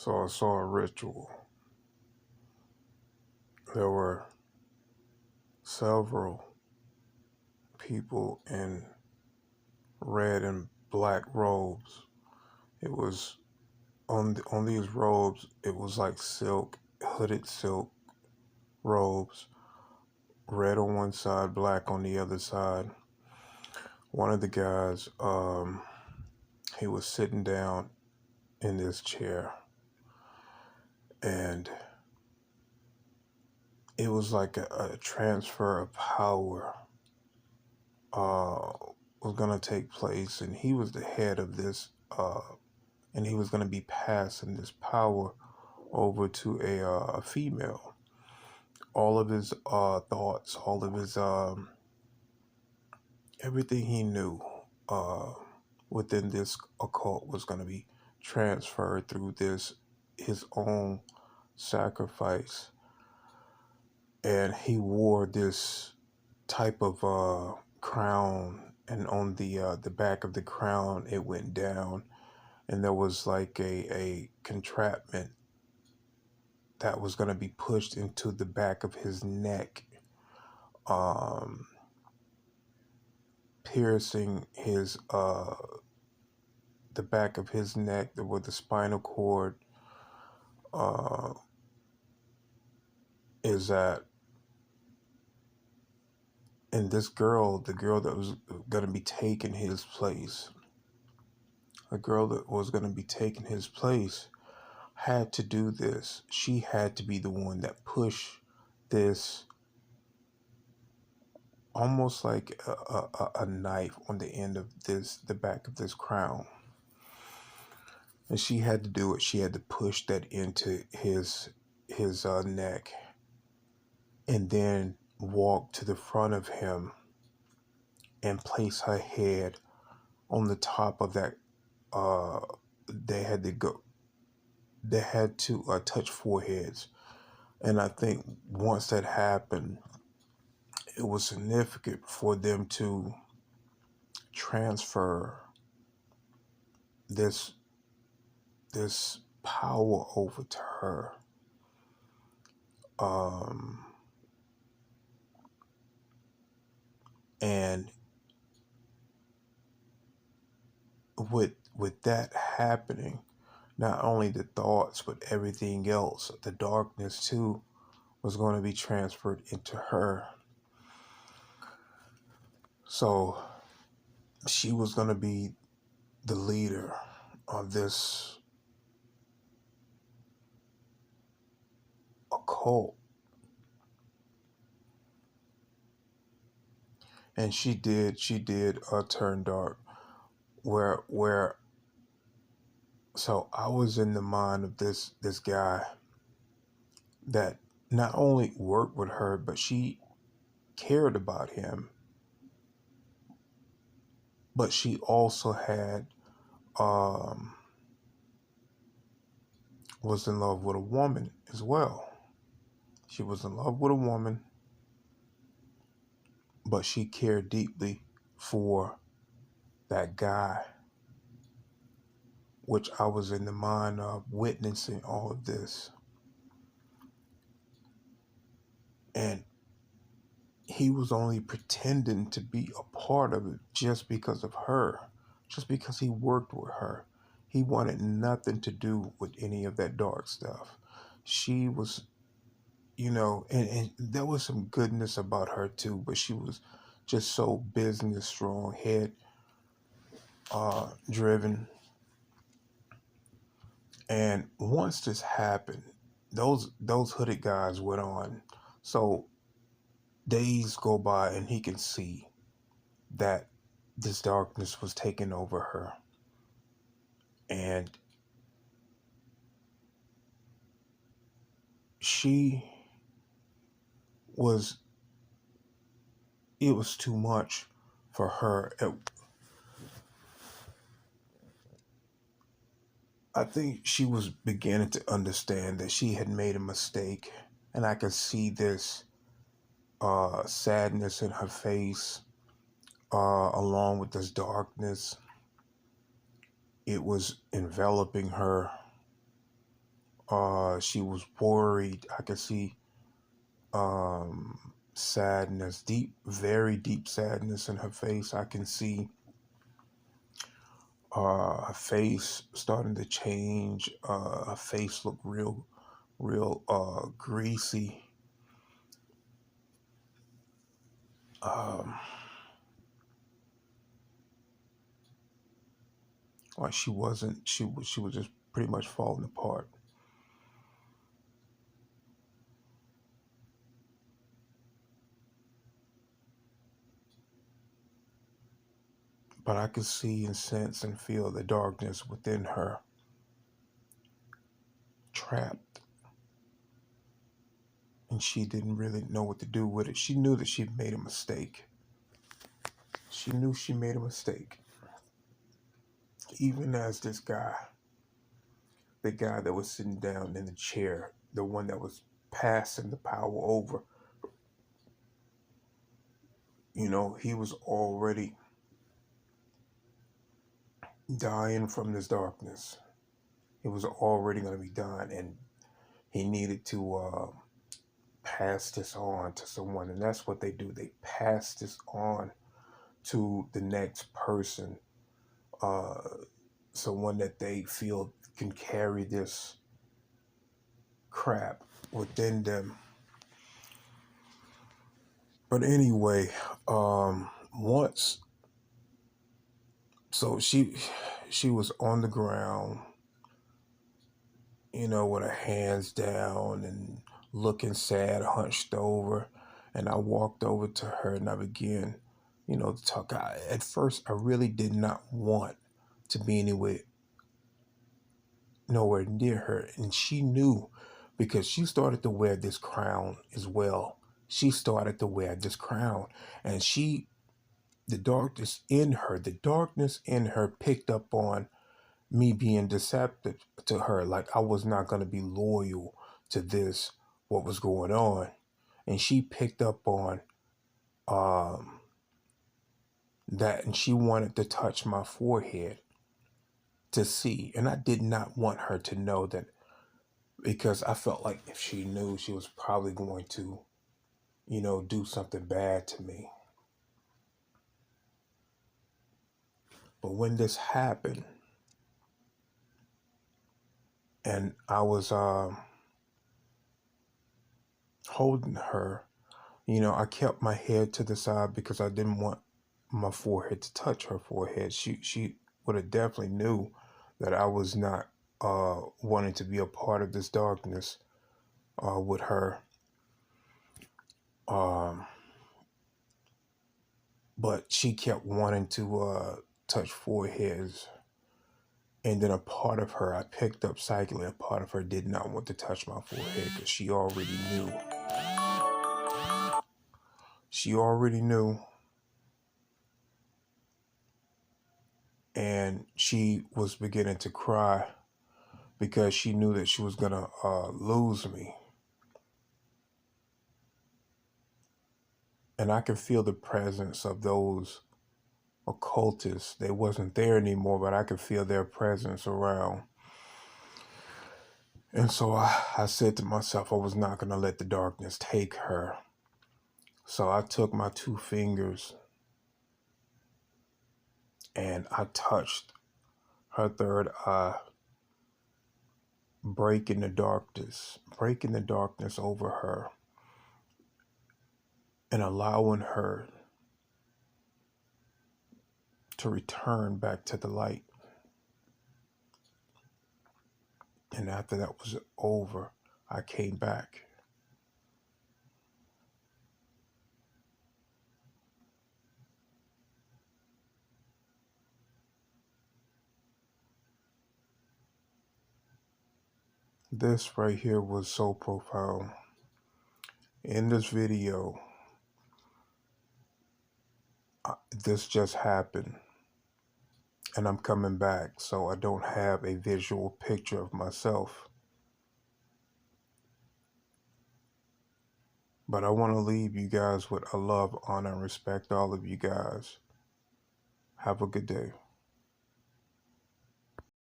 So I saw a ritual. There were several people in red and black robes. It was on these robes. It was like silk, hooded silk robes, red on one side, black on the other side. One of the guys, he was sitting down in this chair, and it was like a transfer of power uh, was going to take place, and he was the head of this, and he was going to be passing this power over to a female. All of his thoughts, all of his everything he knew uh, within this occult was going to be transferred through this his own sacrifice, and he wore this type of crown, and on the back of the crown it went down, and there was like a contraption that was going to be pushed into the back of his neck, um, piercing his the back of his neck where the spinal cord uh, is at. And this girl, the girl that was going to be taking his place, the girl that was going to be taking his place had to do this. She had to be the one that pushed this, almost like a knife on the end of this, the back of this crown. And she had to do it. She had to push that into his neck, and then walk to the front of him and place her head on the top of that. They had to go. They had to touch foreheads, and I think once that happened, it was significant for them to transfer this power over to her. And with that happening, not only the thoughts but everything else, the darkness too, was going to be transferred into her. So she was going to be the leader of this occult, and she did turn dark. Where so I was in the mind of this guy that not only worked with her, but she cared about him, but she also had was in love with a woman as well. She was in love with a woman, but she cared deeply for that guy, which I was in the mind of witnessing all of this. And he was only pretending to be a part of it just because of her, just because he worked with her. He wanted nothing to do with any of that dark stuff. She was, and there was some goodness about her too, but she was just so business strong, head driven. And once this happened, those hooded guys went on. So days go by, and he can see that this darkness was taking over her. And she was, it was too much for her. I think she was beginning to understand that she had made a mistake. And I could see this sadness in her face, along with this darkness. It was enveloping her. She was worried. I could see sadness, deep, very deep sadness in her face. I can see her face starting to change. Her face looked real greasy. Um, like she wasn't. She was just pretty much falling apart. But I could see and sense and feel the darkness within her, trapped, and she didn't really know what to do with it. She knew that she made a mistake. She knew she made a mistake. Even as this guy, the guy that was sitting down in the chair, the one that was passing the power over, he was already dying from this darkness. It was already going to be done, and he needed to pass this on to someone. And that's what they do. They pass this on to the next person, uh, someone that they feel can carry this crap within them. But anyway, once, so she was on the ground, with her hands down and looking sad, hunched over. And I walked over to her and I began, to talk. At first, I really did not want to be nowhere near her. And she knew, because she started to wear this crown as well. She started to wear this crown, and the darkness in her picked up on me being deceptive to her. Like I was not going to be loyal to what was going on. And she picked up on um, that, and she wanted to touch my forehead to see. And I did not want her to know that, because I felt like if she knew, she was probably going to, do something bad to me. But when this happened, and I was holding her, I kept my head to the side because I didn't want my forehead to touch her forehead. She would have definitely knew that I was not wanting to be a part of this darkness with her. Um, but she kept wanting to touch foreheads. And then a part of her, I picked up psychically, a part of her did not want to touch my forehead because she already knew. She already knew. And she was beginning to cry because she knew that she was going to lose me. And I could feel the presence of those occultists. They wasn't there anymore, but I could feel their presence around. And so I said to myself, I was not going to let the darkness take her. So I took my 2 fingers and I touched her third eye, breaking the darkness over her, and allowing her to return back to the light. And after that was over, I came back. This right here was so profound. In this video, this just happened. And I'm coming back, so I don't have a visual picture of myself. But I want to leave you guys with a love, honor, and respect all of you guys. Have a good day.